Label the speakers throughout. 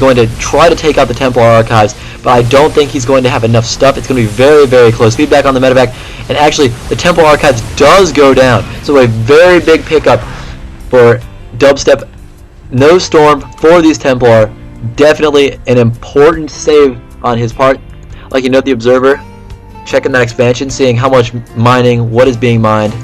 Speaker 1: going to try to take out the Templar Archives, but I don't think he's going to have enough stuff. It's going to be very, very close. Feedback on the medevac, and actually the Templar Archives does go down. So a very big pickup for Dubstep. No Storm for these Templar. Definitely an important save on his part. Like you note the Observer, checking that expansion, seeing how much mining, what is being mined.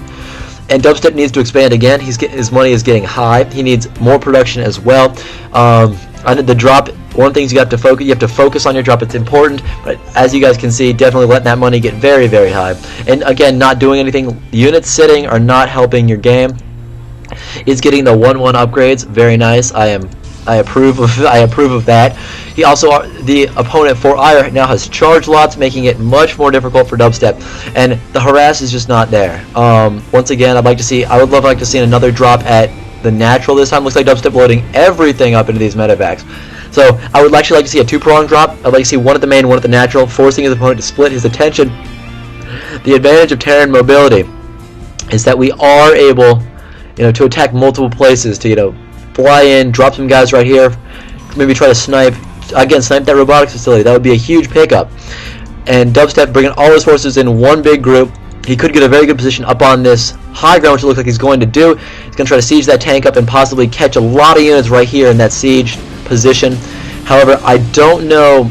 Speaker 1: And Dubstep needs to expand again. His money is getting high. He needs more production as well. I think the drop, one thing you have to focus on your drop. It's important, but as you guys can see, definitely letting that money get very, very high. And again, not doing anything. Units sitting are not helping your game. He's getting the 1/1 upgrades. Very nice. I approve of that. He also, the opponent for Ire now has charge lots, making it much more difficult for Dubstep, and the harass is just not there. Once again, I would like to see another drop at the natural this time. Looks like Dubstep loading everything up into these medevacs. So I would actually like to see a two-prong drop. I'd like to see one at the main, one at the natural, forcing his opponent to split his attention. The advantage of Terran mobility is that we are able, to attack multiple places, to fly in, drop some guys right here, maybe try to snipe that robotics facility. That would be a huge pickup. And Dubstep bringing all his forces in one big group. He could get a very good position up on this high ground, which it looks like he's going to do. He's going to try to siege that tank up and possibly catch a lot of units right here in that siege position. However, I don't know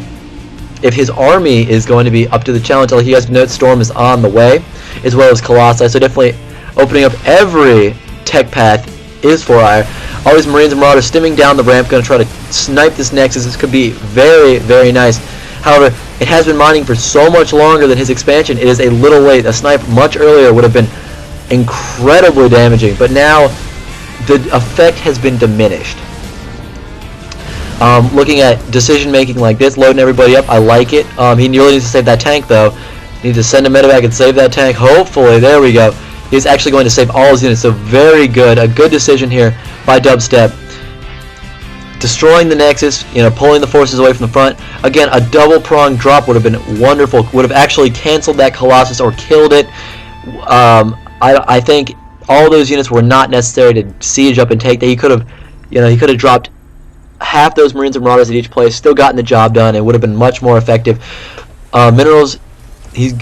Speaker 1: if his army is going to be up to the challenge. Like you guys note, Storm is on the way, as well as Colossi. So definitely opening up every tech path is for Ire. All these Marines and Marauders stimming down the ramp, going to try to snipe this Nexus. This could be very, very nice. However, it has been mining for so much longer than his expansion. It is a little late. A snipe much earlier would have been incredibly damaging, but now the effect has been diminished. Looking at decision making like this, loading everybody up, I like it. He really needs to save that tank though. He needs to send a medevac and save that tank. Hopefully, there we go. He's actually going to save all his units, so very good. A good decision here by Dubstep. Destroying the Nexus, pulling the forces away from the front. Again, a double-pronged drop would have been wonderful. Would have actually canceled that Colossus or killed it. I think all those units were not necessary to siege up and take. He could have dropped half those Marines and Marauders at each place, still gotten the job done. It would have been much more effective. Minerals.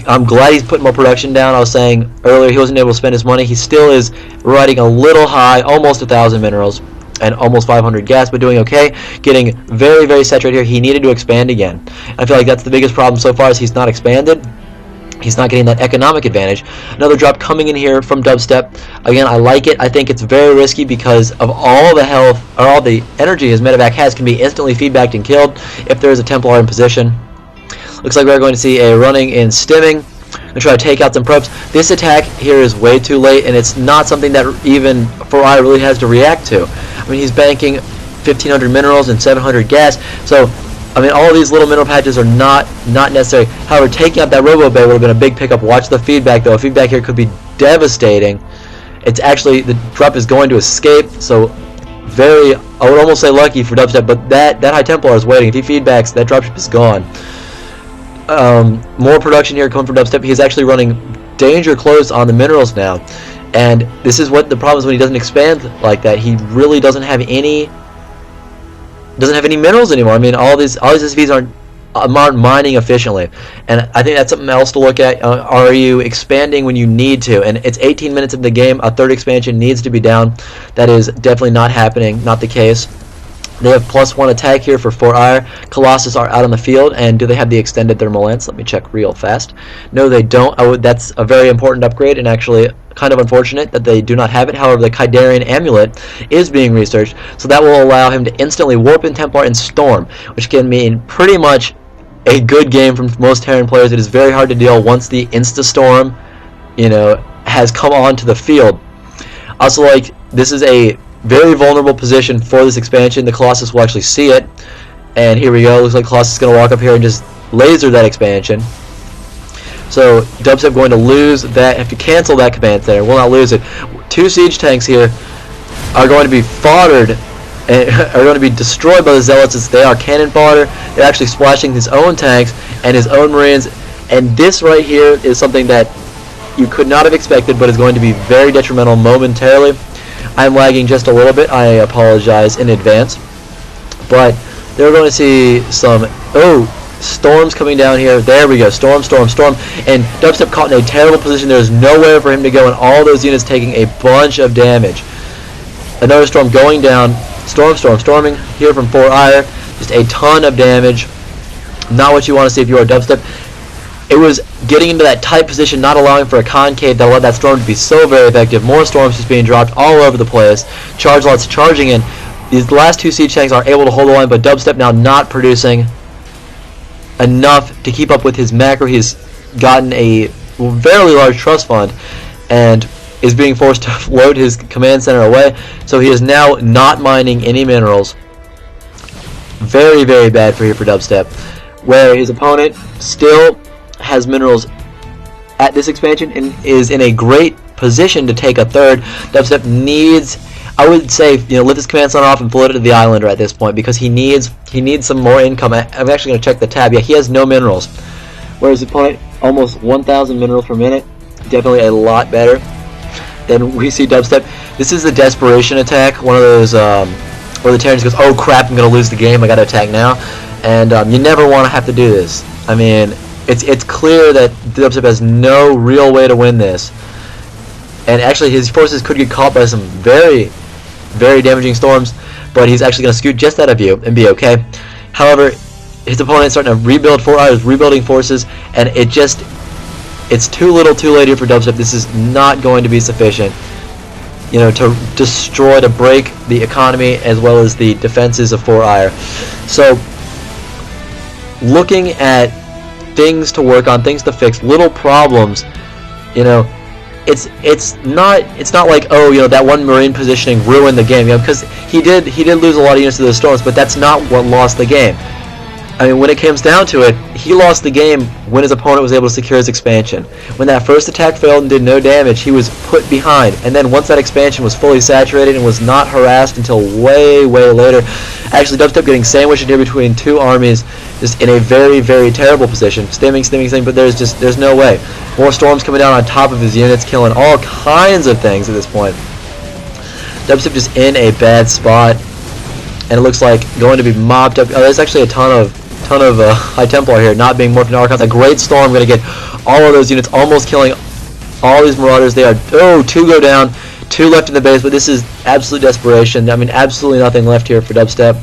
Speaker 1: I'm glad he's putting more production down. I was saying earlier he wasn't able to spend his money. He still is riding a little high, almost 1,000 minerals and almost 500 gas, but doing okay. Getting very, very saturated here. He needed to expand again. I feel like that's the biggest problem so far is he's not expanded. He's not getting that economic advantage. Another drop coming in here from Dubstep. Again, I like it. I think it's very risky because of all the health, or all the energy his medevac has can be instantly feedbacked and killed if there is a Templar in position. Looks like we're going to see a running in stimming. I'm going to try to take out some probes. This attack here is way too late, and it's not something that even 4i really has to react to. I mean, he's banking 1,500 minerals and 700 gas, so I mean, all of these little mineral patches are not necessary. However, taking out that Robo Bay would have been a big pickup. Watch the feedback, though. Feedback here could be devastating. It's actually, the drop is going to escape, so very, I would almost say lucky for Dubstep, but that High Templar is waiting. If he feedbacks, that dropship is gone. More production here coming from Dubstep. He's actually running danger close on the minerals now, and this is what the problem is when he doesn't expand like that. He really doesn't have any minerals anymore. I mean, all these SVs aren't mining efficiently, and I think that's something else to look at. Are you expanding when you need to? And it's 18 minutes of the game. A third expansion needs to be down. That is definitely not happening. Not the case. They have +1 attack here for 4i. Colossus are out on the field, and do they have the extended thermal lance? Let me check real fast. No, they don't. That's a very important upgrade, and actually kind of unfortunate that they do not have it. However, the Kydarian Amulet is being researched, so that will allow him to instantly warp in Templar and Storm, which can mean pretty much a good game from most Terran players. It is very hard to deal once the Insta-Storm, has come onto the field. Also, this is a very vulnerable position for this expansion. The Colossus will actually see it, and here we go. Looks like Colossus is going to walk up here and just laser that expansion. So Dubstep going to lose that, have to cancel that command center. Will not lose it. 2 siege tanks here are going to be foddered, and are going to be destroyed by the Zealots as they are cannon fodder. They're actually splashing his own tanks and his own Marines, and this right here is something that you could not have expected, but is going to be very detrimental momentarily. I'm lagging just a little bit. I apologize in advance. But They're going to see some, storms coming down here. There we go, storm, and Dubstep caught in a terrible position. There's nowhere for him to go, and all those units taking a bunch of damage. Another storm going down, storming here from 4-Ire, just a ton of damage. Not what you want to see if you are Dubstep. It was getting into that tight position, not allowing for a concave that allowed that storm to be so very effective. More storms just being dropped all over the place. Charge lots charging in. These last two siege tanks are able to hold the line, but Dubstep now not producing enough to keep up with his macro. He's gotten a fairly large trust fund and is being forced to load his command center away. So he is now not mining any minerals. Very, very bad for Dubstep. Where his opponent still has minerals at this expansion and is in a great position to take a third. Dubstep needs, I would say, lift his command center off and float it to the islander at this point, because he needs some more income. I'm actually going to check the tab. Yeah, he has no minerals. Whereas his opponent, almost 1,000 minerals per minute. Definitely a lot better than we see Dubstep. This is the desperation attack, one of those where the Terran goes, oh crap, I'm going to lose the game, I got to attack now. And you never want to have to do this. I mean, it's clear that Dubstep has no real way to win this. And actually his forces could get caught by some very, very damaging storms, but he's actually going to scoot just out of view and be okay. However, his opponent is starting to rebuild 4-Ire, rebuilding forces, and it's too little too late here for Dubstep. This is not going to be sufficient, to destroy, to break the economy as well as the defenses of 4-Ire. So, looking at things to work on, things to fix, little problems, it's not like, that one marine positioning ruined the game, because he did lose a lot of units to those storms, but that's not what lost the game. I mean, when it comes down to it, he lost the game when his opponent was able to secure his expansion. When that first attack failed and did no damage, he was put behind. And then once that expansion was fully saturated and was not harassed until way, way later, actually Dubstep getting sandwiched in here between two armies, just in a very, very terrible position. Stimming, but there's no way. More storms coming down on top of his units, killing all kinds of things at this point. Dubstep just in a bad spot, and it looks like going to be mopped up. Oh, there's actually a ton of High Templar here, not being morphed into Archons. A great storm, going to get all of those units, almost killing all these Marauders. They are, two go down, two left in the base, but this is absolute desperation. I mean, absolutely nothing left here for Dubstep.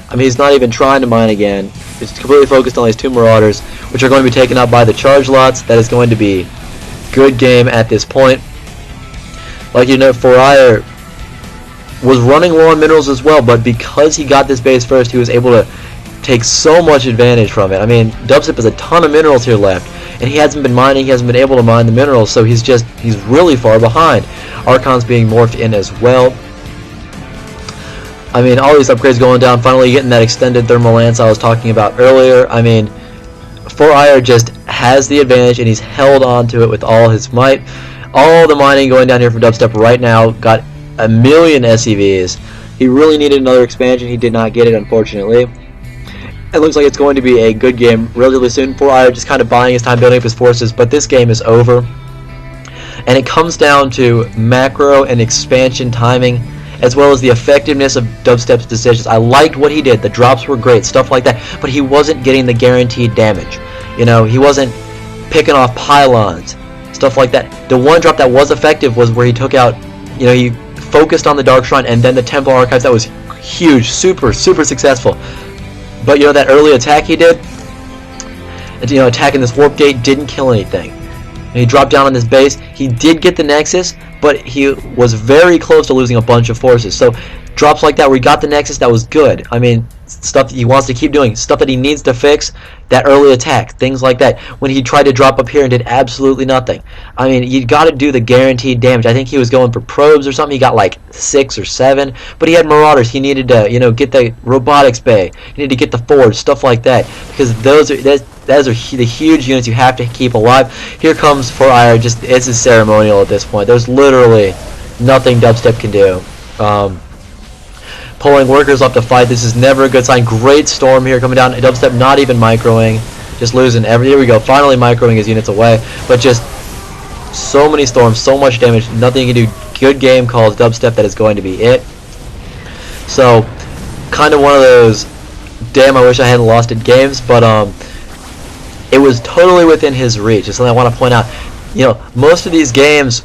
Speaker 1: I mean, he's not even trying to mine again. He's completely focused on these two Marauders, which are going to be taken out by the charge lots. That is going to be good game at this point. Like 4-Ire was running low on minerals as well, but because he got this base first, he was able to take so much advantage from it. I mean, Dubstep has a ton of minerals here left, and he hasn't been mining, he hasn't been able to mine the minerals, so he's really far behind. Archons being morphed in as well. I mean, all these upgrades going down, finally getting that extended thermal lance I was talking about earlier. I mean, 4-Ire just has the advantage, and he's held on to it with all his might. All the mining going down here for Dubstep right now, got a million SCVs. He really needed another expansion, he did not get it, unfortunately. It looks like it's going to be a good game relatively soon. 4-Ire just kind of buying his time, building up his forces, but this game is over. And it comes down to macro and expansion timing, as well as the effectiveness of Dubstep's decisions. I liked what he did. The drops were great, stuff like that, but he wasn't getting the guaranteed damage. He wasn't picking off pylons, stuff like that. The one drop that was effective was where he took out, he focused on the Dark Shrine and then the Temple Archives. That was huge, super, super successful. But that early attack he did, attacking this warp gate, didn't kill anything. And he dropped down on this base. He did get the Nexus, but he was very close to losing a bunch of forces. So drops like that where he got the Nexus, that was good. I mean, stuff that he wants to keep doing, stuff that he needs to fix, that early attack, things like that. When he tried to drop up here and did absolutely nothing. I mean, you got to do the guaranteed damage. I think he was going for probes or something. He got like 6 or 7, but he had Marauders. He needed to, get the robotics bay. He needed to get the forge, stuff like that, because those are the huge units you have to keep alive. Here comes 4-Ire. It's a ceremonial at this point. There's literally nothing Dubstep can do. Pulling workers up to fight. This is never a good sign. Great storm here coming down. Dubstep not even microing. Just losing every... Here we go. Finally microing his units away. But just so many storms, so much damage. Nothing you can do. Good game called Dubstep. That is going to be it. So, kind of one of those damn, I wish I hadn't lost at games, but it was totally within his reach. It's something I want to point out. You know, most of these games